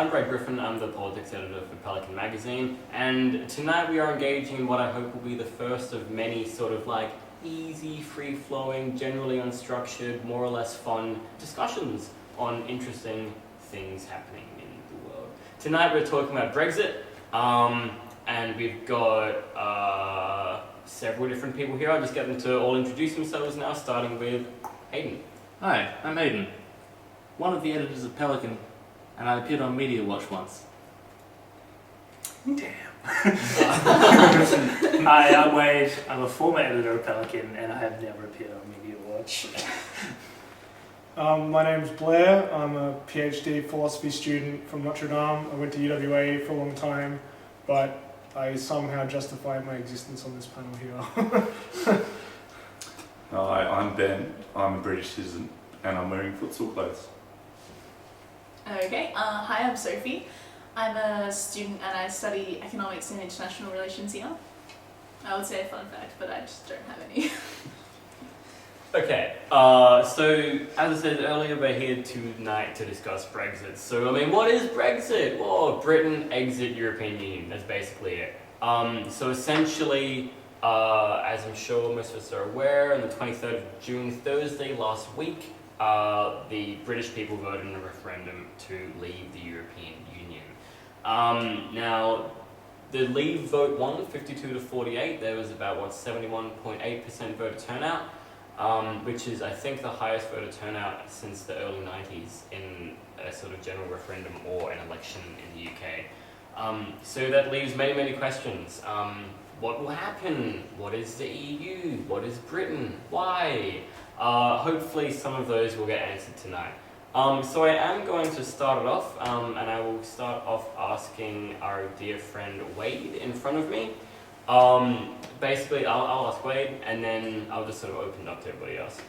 I'm Brad Griffin, I'm the politics editor for Pelican magazine, and tonight we are engaging in what I hope will be the first of many sort of like easy, free-flowing, generally unstructured, more or less fun discussions on interesting things happening in the world. Tonight we're talking about Brexit, and we've got several different people here. I'll just get them to all introduce themselves now, starting with Hayden. Hi, I'm Hayden, one of the editors of Pelican, and I appeared on Media Watch once. Damn. Hi, I'm Wade. I'm a former editor of Pelican, and I have never appeared on Media Watch. My name's Blair. I'm a PhD philosophy student from Notre Dame. I went to UWA for a long time, but I somehow justify my existence on this panel here. Hi, I'm Ben. I'm a British citizen, and I'm wearing futsal clothes. Okay, hi, I'm Sophie. I'm a student and I study economics and international relations here. I would say a fun fact, but I just don't have any. Okay, so as I said earlier, we're here tonight to discuss Brexit. So, I mean, what is Brexit? Well, Britain exit European Union, that's basically it. So essentially, as I'm sure most of us are aware, on the 23rd of June, Thursday last week, the British people voted in a referendum to leave the European Union. Now, the Leave vote won 52 to 48. There was about, 71.8% voter turnout, which is, I think, the highest voter turnout since the early 90s in a sort of general referendum or an election in the UK. So that leaves many, many questions. What will happen? What is the EU? What is Britain? Why? Hopefully some of those will get answered tonight. So I am going to start it off, and I will start off asking our dear friend Wade in front of me. Basically, I'll ask Wade, and then I'll just sort of open it up to everybody else.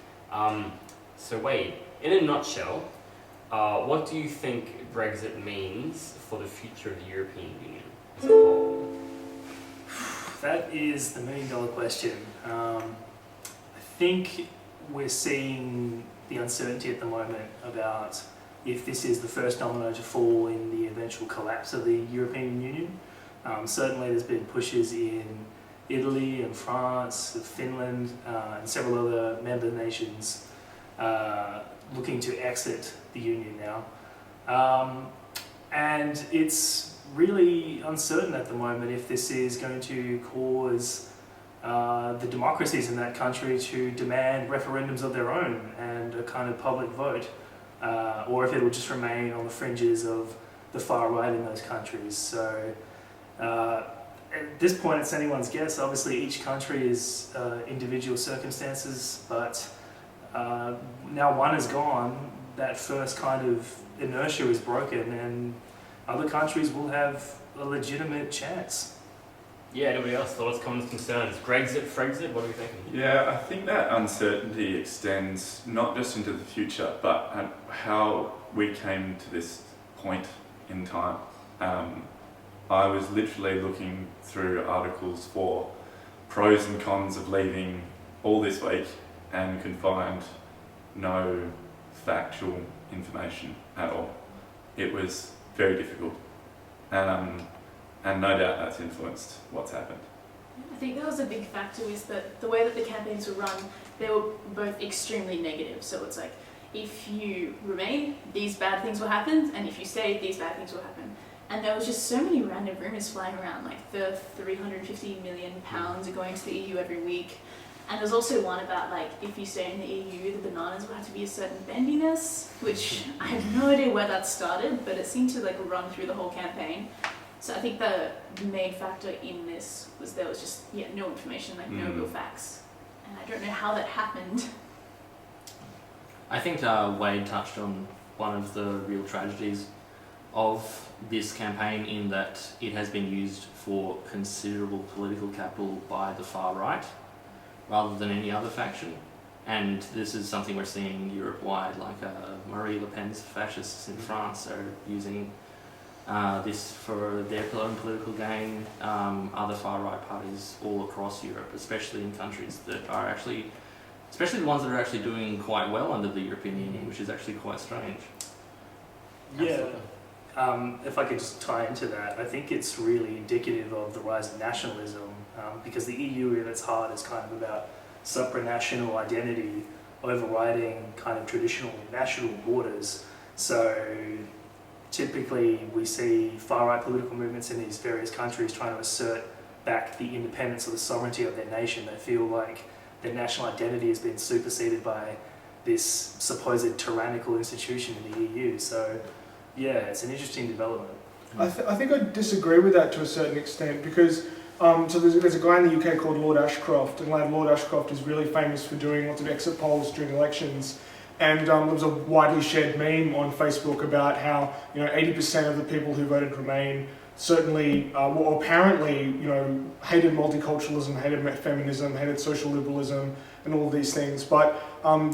So Wade, in a nutshell, what do you think Brexit means for the future of the European Union as a whole? That is the million-dollar question. I think we're seeing the uncertainty at the moment about if this is the first domino to fall in the eventual collapse of the European Union. Certainly there's been pushes in Italy and France, Finland, and several other member nations looking to exit the Union now. And it's really uncertain at the moment if this is going to cause the democracies in that country to demand referendums of their own and a kind of public vote, or if it will just remain on the fringes of the far right in those countries. So at this point it's anyone's guess. Obviously each country is individual circumstances, but now one is gone, that first kind of inertia is broken and other countries will have a legitimate chance. Yeah, anybody else? Thoughts, comments, concerns? Brexit, Frexit, what are we thinking? Yeah, I think that uncertainty extends not just into the future, but how we came to this point in time. I was literally looking through articles for pros and cons of leaving all this week and could find no factual information at all. It was very difficult. And no doubt that's influenced what's happened. I think that was a big factor, is that the way that the campaigns were run, they were both extremely negative. So it's like, if you remain, these bad things will happen, and if you stay, these bad things will happen. And there was just so many random rumours flying around, like the £350 million are going to the EU every week. And there's also one about, like, if you stay in the EU, the bananas will have to be a certain bendiness, which I have no idea where that started, but it seemed to like run through the whole campaign. So I think the main factor in this was there was just no information, like no real facts. And I don't know how that happened. I think Wade touched on one of the real tragedies of this campaign, in that it has been used for considerable political capital by the far right rather than any other faction. And this is something we're seeing Europe-wide, like Marie Le Pen's fascists in France are using this for their own political gain. Other far-right parties all across Europe, especially in countries that are actually, especially the ones that are actually doing quite well under the European Union, which is actually quite strange. Yeah, If I could just tie into that, I think it's really indicative of the rise of nationalism, because the EU at its heart is kind of about supranational identity overriding kind of traditional national borders. So typically we see far-right political movements in these various countries trying to assert back the independence or the sovereignty of their nation. They feel like their national identity has been superseded by this supposed tyrannical institution in the EU. So yeah, it's an interesting development. I think I disagree with that to a certain extent, because so there's a guy in the UK called Lord Ashcroft, and Lord Ashcroft is really famous for doing lots of exit polls during elections. And there was a widely shared meme on Facebook about how 80% of the people who voted Remain certainly, or apparently, hated multiculturalism, hated feminism, hated social liberalism, and all of these things. But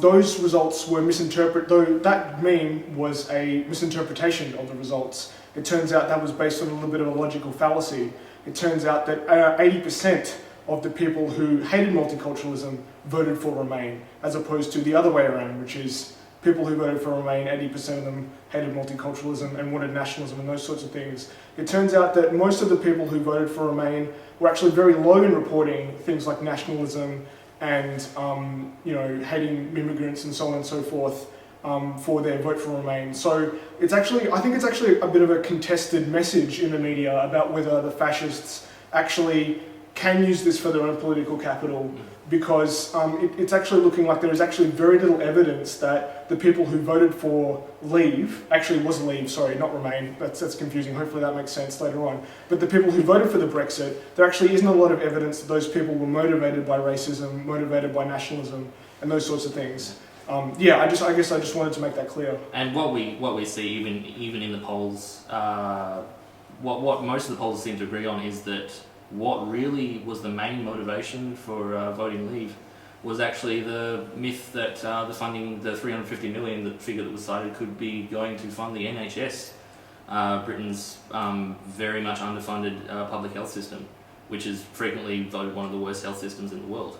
those results were misinterpreted. Though that meme was a misinterpretation of the results. It turns out that was based on a little bit of a logical fallacy. It turns out that 80% of the people who hated multiculturalism voted for Remain, as opposed to the other way around, which is people who voted for Remain, 80% of them hated multiculturalism and wanted nationalism and those sorts of things. It turns out that most of the people who voted for Remain were actually very low in reporting things like nationalism and hating immigrants and so on and so forth for their vote for Remain. So I think it's actually a bit of a contested message in the media about whether the fascists actually can use this for their own political capital, because it's actually looking like there is actually very little evidence that the people who voted for Leave, actually was Leave, sorry, not Remain, that's confusing, hopefully that makes sense later on, but the people who voted for the Brexit, there actually isn't a lot of evidence that those people were motivated by racism, motivated by nationalism, and those sorts of things. I guess I just wanted to make that clear. And what we see even in the polls, what most of the polls seem to agree on is that what really was the main motivation for voting Leave was actually the myth that the funding, the 350 million, the figure that was cited, could be going to fund the NHS, Britain's very much underfunded public health system, which is frequently voted one of the worst health systems in the world.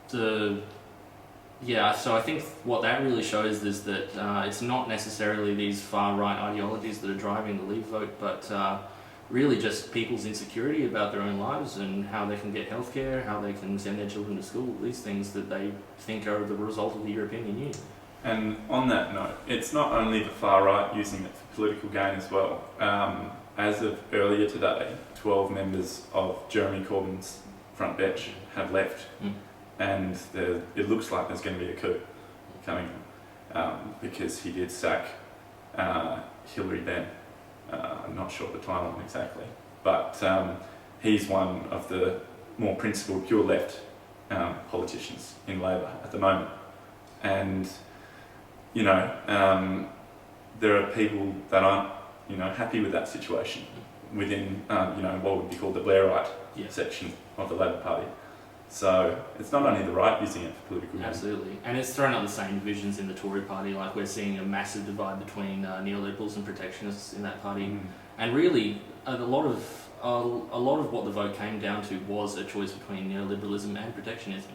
So I think what that really shows is that it's not necessarily these far-right ideologies that are driving the Leave vote, but really just people's insecurity about their own lives and how they can get healthcare, how they can send their children to school, these things that they think are the result of the European Union. And on that note, it's not only the far right using it for political gain as well. As of earlier today, 12 members of Jeremy Corbyn's front bench have left, and it looks like there's going to be a coup coming, because he did sack Hillary Benn. I'm not sure the timeline exactly, but he's one of the more principled, pure left politicians in Labor at the moment. And, there are people that aren't, happy with that situation within, what would be called the Blairite section of the Labor Party. So it's not only the right using it for political gain. Absolutely, and it's thrown up the same divisions in the Tory party. Like, we're seeing a massive divide between neoliberals and protectionists in that party, and really a lot of what the vote came down to was a choice between neoliberalism and protectionism.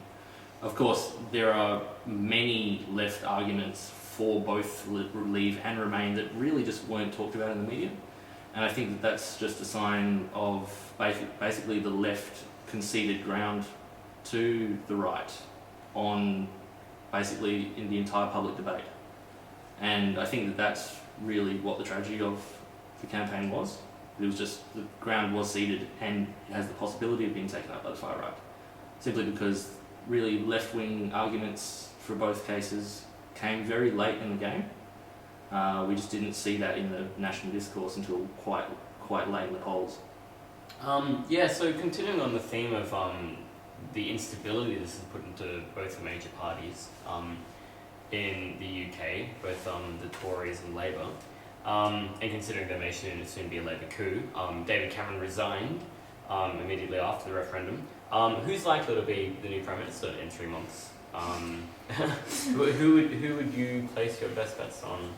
Of course, there are many left arguments for both Leave and Remain that really just weren't talked about in the media, and I think that that's just a sign of basically the left conceded ground to the right on basically in the entire public debate. And I think that that's really what the tragedy of the campaign was. It was just the ground was ceded and has the possibility of being taken up by the far right, simply because really left-wing arguments for both cases came very late in the game. We just didn't see that in the national discourse until quite late in the polls. So continuing on the theme of the instability this has put into both the major parties in the UK, both the Tories and Labour, and considering there may soon be a Labour coup, David Cameron resigned immediately after the referendum. Who's likely to be the new Prime Minister in 3 months? Who would you place your best bets on?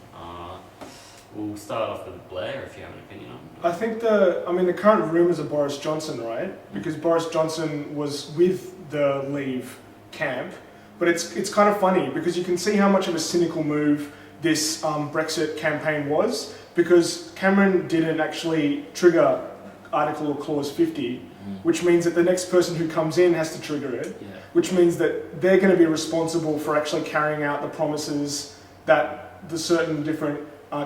We'll start off with Blair, if you have an opinion on it. I think the current rumours are Boris Johnson, right? Because Boris Johnson was with the Leave camp, but it's kind of funny because you can see how much of a cynical move this Brexit campaign was, because Cameron didn't actually trigger Article or Clause 50, which means that the next person who comes in has to trigger it, Yeah. which means that they're going to be responsible for actually carrying out the promises that the certain different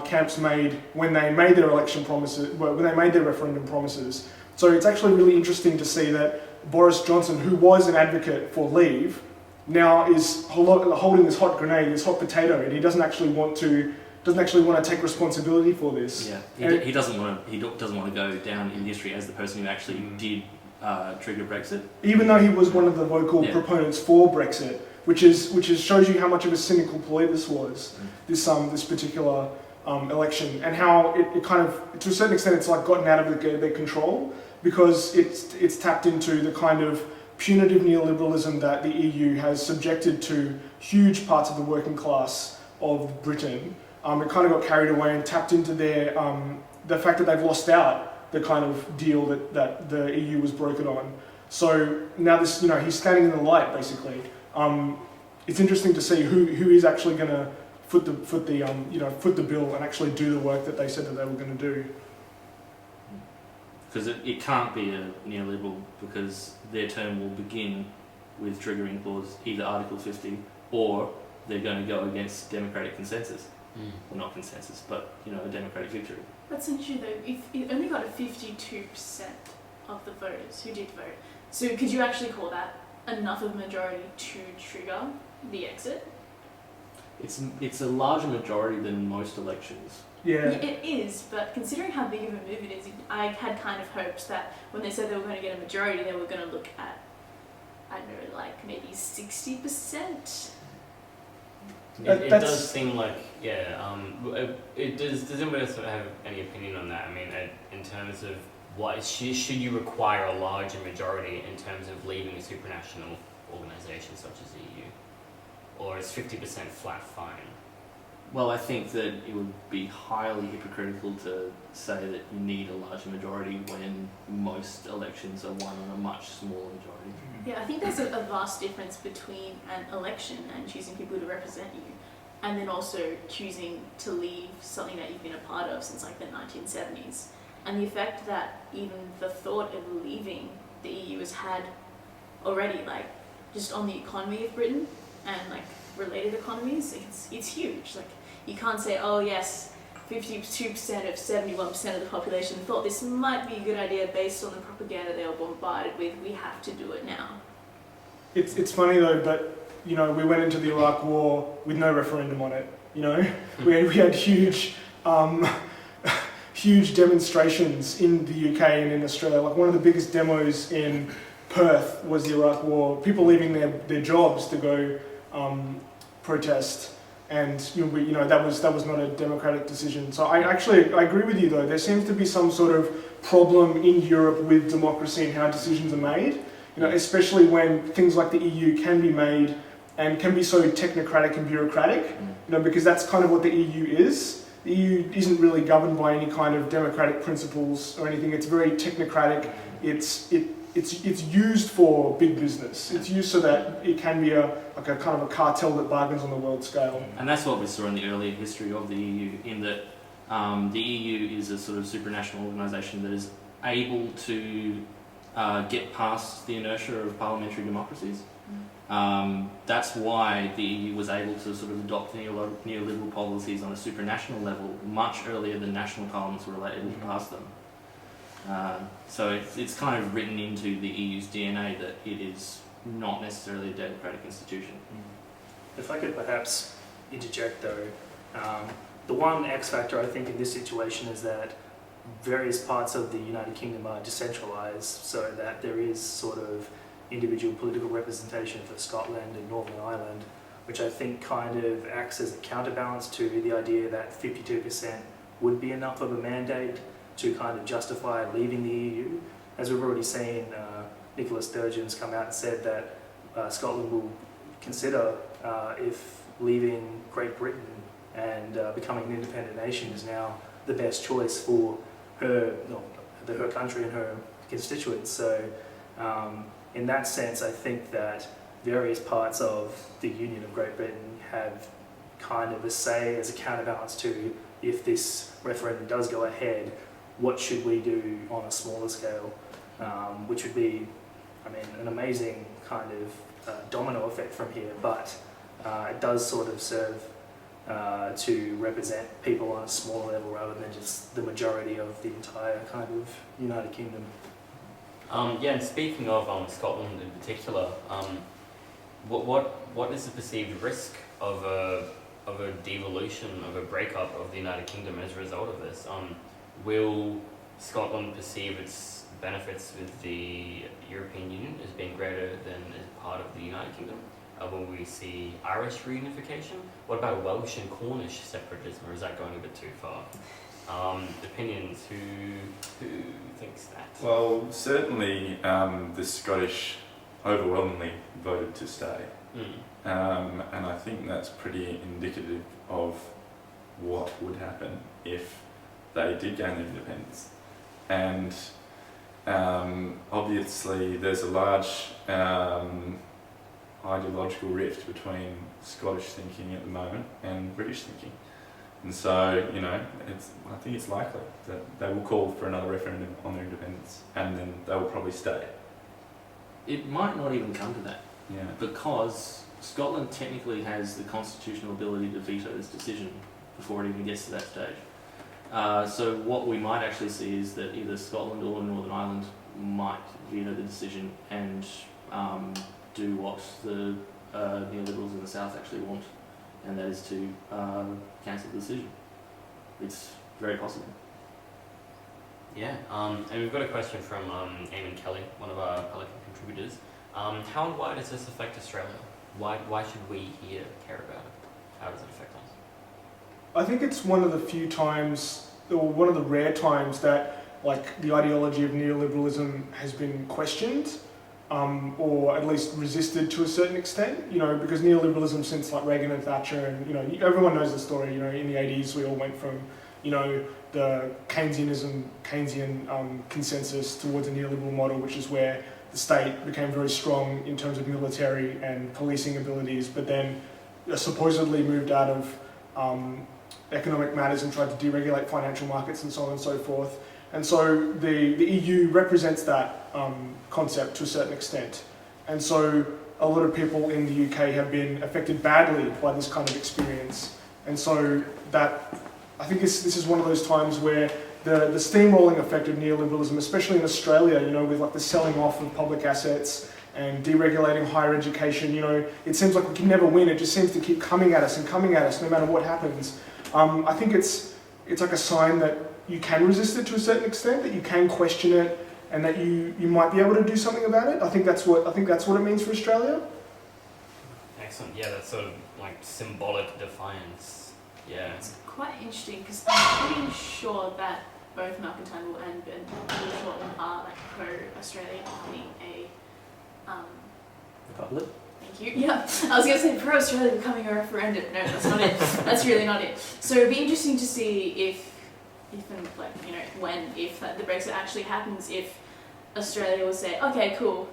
camps made when they made their election promises, when they made their referendum promises. So it's actually really interesting to see that Boris Johnson, who was an advocate for leave, now is holding this hot grenade, this hot potato, and he doesn't actually want to take responsibility for this. Yeah, he doesn't want to go down in history as the person who actually did trigger Brexit. Even though he was one of the vocal proponents for Brexit, which shows you how much of a cynical ploy this was, this particular election, and how it kind of, to a certain extent, it's like gotten out of their control, because it's tapped into the kind of punitive neoliberalism that the EU has subjected to huge parts of the working class of Britain. It kind of got carried away and tapped into their the fact that they've lost out the kind of deal that the EU was brokered on. So now this, he's standing in the light basically. It's interesting to see who is actually going to foot the bill and actually do the work that they said that they were going to do. Because it can't be a neoliberal, because their term will begin with triggering clause, either Article 50, or they're going to go against democratic consensus. Well, not consensus, but a democratic victory. That's interesting though. If it only got a 52% of the voters who did vote, so could you actually call that enough of a majority to trigger the exit? It's a larger majority than most elections. Yeah. It is, but considering how big of a move it is, I had kind of hoped that when they said they were going to get a majority, they were going to look at, I don't know, like maybe 60%. It does seem like, does anybody else have any opinion on that? I mean, in terms of should you require a larger majority in terms of leaving a supranational organisation such as the EU? Or is 50% flat fine? Well, I think that it would be highly hypocritical to say that you need a larger majority when most elections are won on a much smaller majority. Yeah, I think there's a vast difference between an election and choosing people to represent you, and then also choosing to leave something that you've been a part of since like the 1970s. And the effect that even the thought of leaving the EU has had already, like just on the economy of Britain and like related economies, it's huge. Like you can't say, oh yes, 52% of 71% of the population thought this might be a good idea based on the propaganda they were bombarded with. We have to do it now. It's funny though, but we went into the Iraq War with no referendum on it. We had huge huge demonstrations in the UK and in Australia. Like one of the biggest demos in Perth was the Iraq War. People leaving their jobs to go protest. And that was not a democratic decision. So I agree with you though. There seems to be some sort of problem in Europe with democracy and how decisions are made. Especially when things like the EU can be made and can be so technocratic and bureaucratic. Because that's kind of what the EU is. The EU isn't really governed by any kind of democratic principles or anything. It's very technocratic. It's used for big business. It's used so that it can be a kind of a cartel that bargains on the world scale. And that's what we saw in the earlier history of the EU, in that the EU is a sort of supranational organisation that is able to get past the inertia of parliamentary democracies. That's why the EU was able to sort of adopt neoliberal policies on a supranational level much earlier than national parliaments were able to pass them. So it's kind of written into the EU's DNA that it is not necessarily a democratic institution. If I could perhaps interject though, the one X factor I think in this situation is that various parts of the United Kingdom are decentralised, so that there is sort of individual political representation for Scotland and Northern Ireland, which I think kind of acts as a counterbalance to the idea that 52% would be enough of a mandate to kind of justify leaving the EU. As we've already seen, Nicola Sturgeon's come out and said that Scotland will consider if leaving Great Britain and becoming an independent nation is now the best choice for her country and her constituents. So in that sense, I think that various parts of the Union of Great Britain have kind of a say as a counterbalance to, if this referendum does go ahead, what should we do on a smaller scale, which would be, I mean, an amazing kind of domino effect from here, but it does sort of serve to represent people on a smaller level rather than just the majority of the entire kind of United Kingdom. Yeah, and speaking of Scotland in particular, what is the perceived risk of a devolution, of a breakup of the United Kingdom as a result of this? Will Scotland perceive its benefits with the European Union as being greater than as part of the United Kingdom? Will we see Irish reunification? What about Welsh and Cornish separatism, or is that going a bit too far? Opinions, who thinks that? Well, certainly the Scottish overwhelmingly voted to stay. And I think that's pretty indicative of what would happen if they did gain their independence. And obviously there's a large ideological rift between Scottish thinking at the moment and British thinking. And so, you know, I think it's likely that they will call for another referendum on their independence, and then they will probably stay. It might not even come to that, Yeah. because Scotland technically has the constitutional ability to veto this decision before it even gets to that stage. So what we might actually see is that either Scotland or Northern Ireland might veto the decision and do what the neoliberals in the south actually want, and that is to cancel the decision. It's very possible. Yeah, and we've got a question from Eamon Kelly, one of our Pelican contributors. How and why does this affect Australia? Why should we here care about it? How does it affect us? I think it's one of the few times, or one of the rare times, that like the ideology of neoliberalism has been questioned, or at least resisted to a certain extent. You know, because neoliberalism since like Reagan and Thatcher, and you know, everyone knows the story. You know, in the 80s we all went from, you know, the Keynesian consensus towards a neoliberal model, which is where the state became very strong in terms of military and policing abilities, but then supposedly moved out of economic matters and tried to deregulate financial markets and so on and so forth. And so the EU represents that concept to a certain extent. And so a lot of people in the UK have been affected badly by this kind of experience. And so that, I think this is one of those times where the steamrolling effect of neoliberalism, especially in Australia, you know, with like the selling off of public assets and deregulating higher education, you know, it seems like we can never win. It just seems to keep coming at us no matter what happens. I think it's like a sign that you can resist it to a certain extent, that you can question it, and that you might be able to do something about it. I think that's what it means for Australia. Excellent. Yeah, that's sort of like symbolic defiance. Yeah. It's quite interesting because I'm pretty sure that both Malcolm Turnbull and Ben Shortland are like pro-Australia becoming a Republic? Thank you. Yeah, I was going to say pro-Australia becoming a referendum. No, that's not it. That's really not it. So it'd be interesting to see if and like, you know, if the Brexit actually happens, if Australia will say, okay, cool,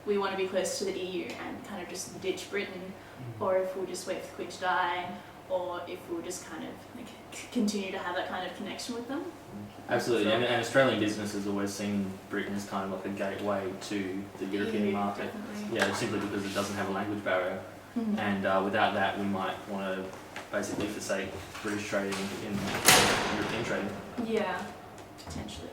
we want to be close to the EU and kind of just ditch Britain, or if we'll just wait for the Queen to die, or if we'll just kind of like continue to have that kind of connection with them. Absolutely, and Australian business has always seen Britain as kind of like a gateway to the European EU, market. Definitely. Yeah, simply because it doesn't have a language barrier. Mhm. And without that, we might want to basically forsake British trading in European trading. Yeah, potentially.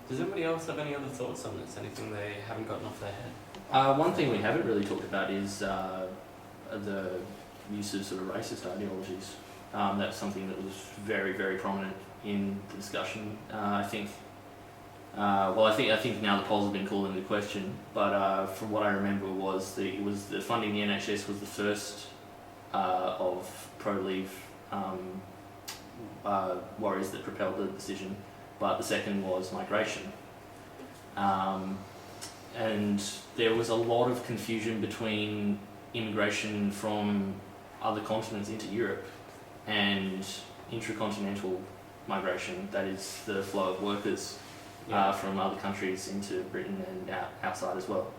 Does anybody else have any other thoughts on this? Anything they haven't gotten off their head? One thing we haven't really talked about is the use of sort of racist ideologies. That's something that was very, very prominent in the discussion. I think now the polls have been called into question, but from what I remember was the funding the NHS was the first of pro-leave worries that propelled the decision, but the second was migration. And there was a lot of confusion between immigration from other continents into Europe and intracontinental migration, that is the flow of workers from other countries into Britain and outside as well.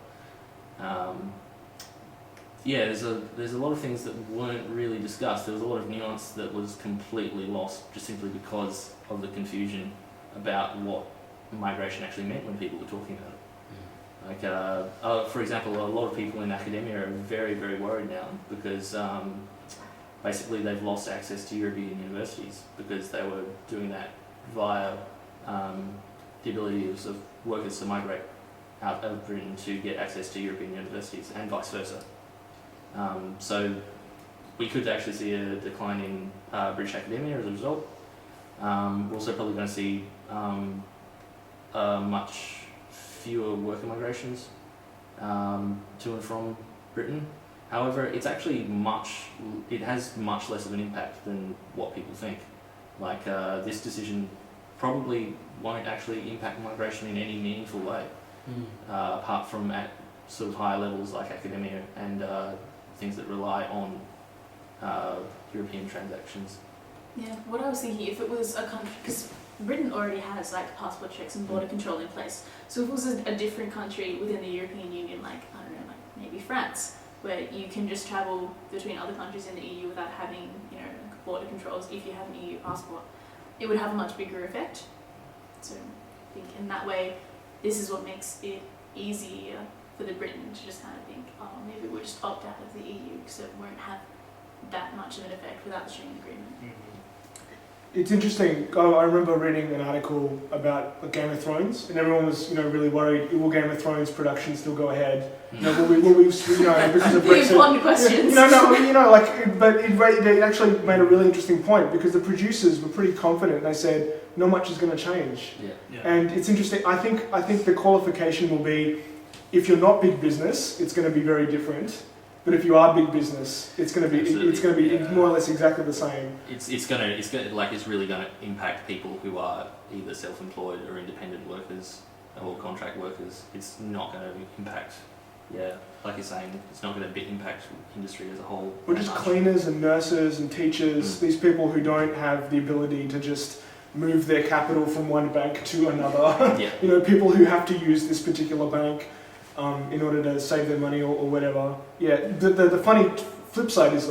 Yeah, there's a lot of things that weren't really discussed. There was a lot of nuance that was completely lost just simply because of the confusion about what migration actually meant when people were talking about it. Like, for example, a lot of people in academia are very, very worried now because basically they've lost access to European universities because they were doing that via the ability of workers to migrate out of Britain to get access to European universities and vice versa. So we could actually see a decline in British academia as a result. We're also probably going to see much fewer worker migrations to and from Britain. However, it has much less of an impact than what people think. Like, this decision probably won't actually impact migration in any meaningful way, apart from at sort of higher levels like academia and things that rely on European transactions. Yeah, what I was thinking, if it was a country, because Britain already has like passport checks and border control in place, so if it was a different country within the European Union, like, I don't know, like maybe France, where you can just travel between other countries in the EU without having, you know, border controls if you have an EU passport, it would have a much bigger effect. So I think in that way, this is what makes it easier for the Britain to just kind of think, oh, maybe we'll just opt out of the EU because it won't have that much of an effect without the Schengen Agreement. It's interesting. I remember reading an article about Game of Thrones, and everyone was, really worried. Will Game of Thrones production still go ahead? Will we because of The Brexit? important questions. But it actually made a really interesting point because the producers were pretty confident. They said not much is going to change. Yeah. And it's interesting. I think the qualification will be, if you're not big business, it's going to be very different. But if you are big business, it's going to be more or less exactly the same. It's really going to impact people who are either self-employed or independent workers or contract workers. It's not going to impact, like you're saying, it's not going to impact industry as a whole. Or just cleaners and nurses and teachers, these people who don't have the ability to just move their capital from one bank to another. Yeah. People who have to use this particular bank in order to save their money or whatever. Yeah, the funny flip side is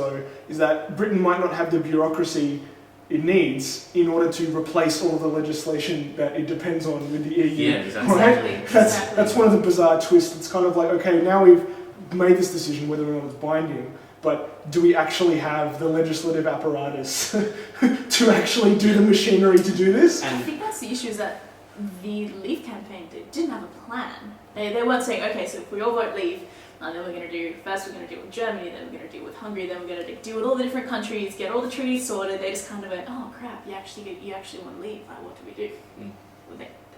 that Britain might not have the bureaucracy it needs in order to replace all the legislation that it depends on with the EU. Yeah, exactly. Right? That's one of the bizarre twists. It's kind of like, okay, now we've made this decision whether or not it's binding, but do we actually have the legislative apparatus to actually do the machinery to do this? I think that's the issue, is that the Leave campaign didn't have a plan. They weren't saying, okay, so if we all vote Leave, then we're going to deal with Germany, then we're going to deal with Hungary, then we're going to deal with all the different countries, get all the treaties sorted. They just kind of went, oh crap, you actually want to leave, like, what do we do?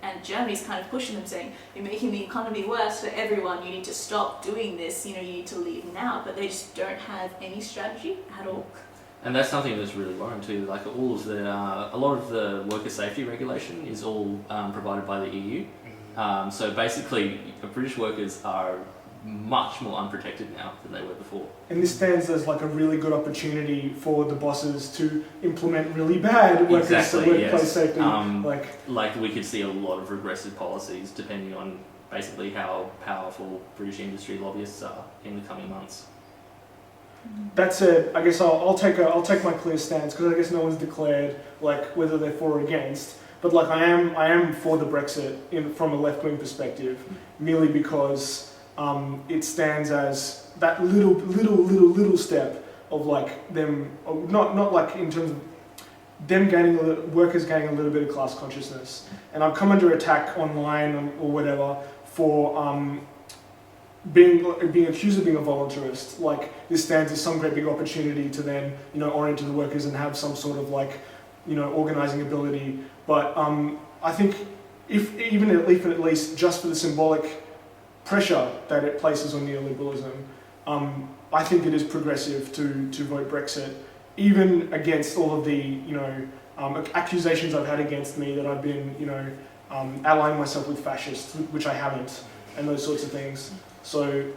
And Germany's kind of pushing them, saying, you're making the economy worse for everyone, you need to stop doing this, you need to leave now. But they just don't have any strategy at all. And that's something that's really worrying too. Like, a lot of the worker safety regulation is all provided by the EU. So basically, British workers are much more unprotected now than they were before. And this stands as like a really good opportunity for the bosses to implement really bad workplace safety. Like we could see a lot of regressive policies depending on basically how powerful British industry lobbyists are in the coming months. That said, I guess I'll take my clear stance, because I guess no one's declared whether they're for or against. But I am for the Brexit from a left-wing perspective, merely because it stands as that little step of them, not in terms of them workers gaining a little bit of class consciousness. And I've come under attack online or whatever for being accused of being a voluntarist. This stands as some great big opportunity to then orient to the workers and have some sort of organising ability. But I think if at least just for the symbolic pressure that it places on neoliberalism, I think it is progressive to vote Brexit, even against all of the accusations I've had against me that I've been allying myself with fascists, which I haven't, and those sorts of things. So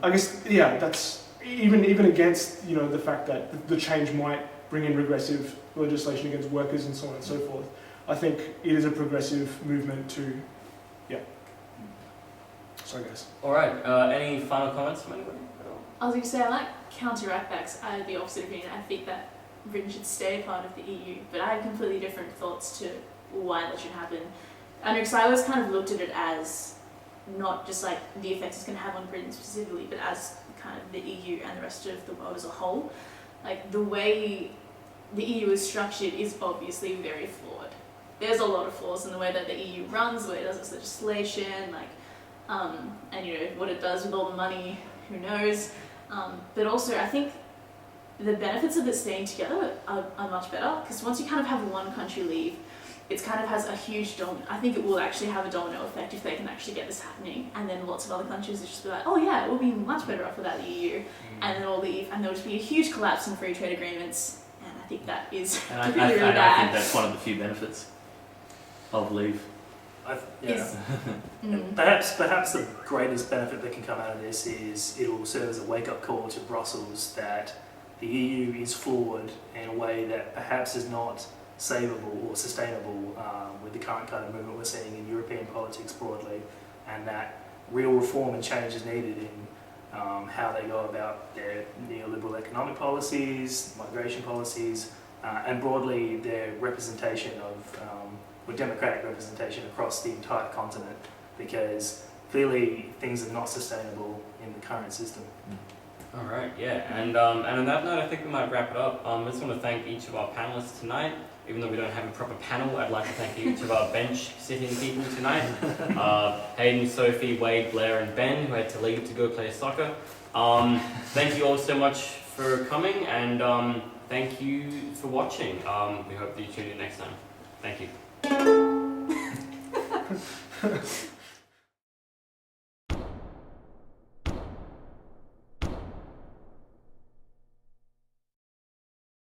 I guess that's even against the fact that the change might bring in regressive legislation against workers and so on and so forth. I think it is a progressive movement to So I guess. All right. Any final comments from anybody? I was going to say, I like counter-right-backs. I had the opposite opinion. I think that Britain should stay a part of the EU, but I had completely different thoughts to why that should happen. And because I always kind of looked at it as not just like the effects it's going to have on Britain specifically, but as kind of the EU and the rest of the world as a whole. Like the way the EU is structured is obviously very flawed. There's a lot of flaws in the way that the EU runs, the way it does its legislation, like, and you know what it does with all the money, who knows. But also, I think the benefits of it staying together are much better, because once you kind of have one country leave, it kind of has a huge domino. I think it will actually have a domino effect if they can actually get this happening, and then lots of other countries will just be like, oh yeah, we'll be much better off without the EU, and then all leave, and there'll just be a huge collapse in free trade agreements, and I think that is And really, really I bad. think that's one of the few benefits of leave. Is- Mm. Perhaps the greatest benefit that can come out of this is it'll serve as a wake-up call to Brussels that the EU is flawed in a way that perhaps is not savable or sustainable with the current kind of movement we're seeing in European politics broadly, and that real reform and change is needed in how they go about their neoliberal economic policies, migration policies, and broadly their representation of or democratic representation across the entire continent, because clearly things are not sustainable in the current system. All right, yeah, and on that note, I think we might wrap it up. I just want to thank each of our panelists tonight. Even though we don't have a proper panel, I'd like to thank each of our bench-sitting people tonight. Hayden, Sophie, Wade, Blair, and Ben, who had to leave to go play soccer. Thank you all so much for coming, and thank you for watching. We hope that you tune in next time. Thank you.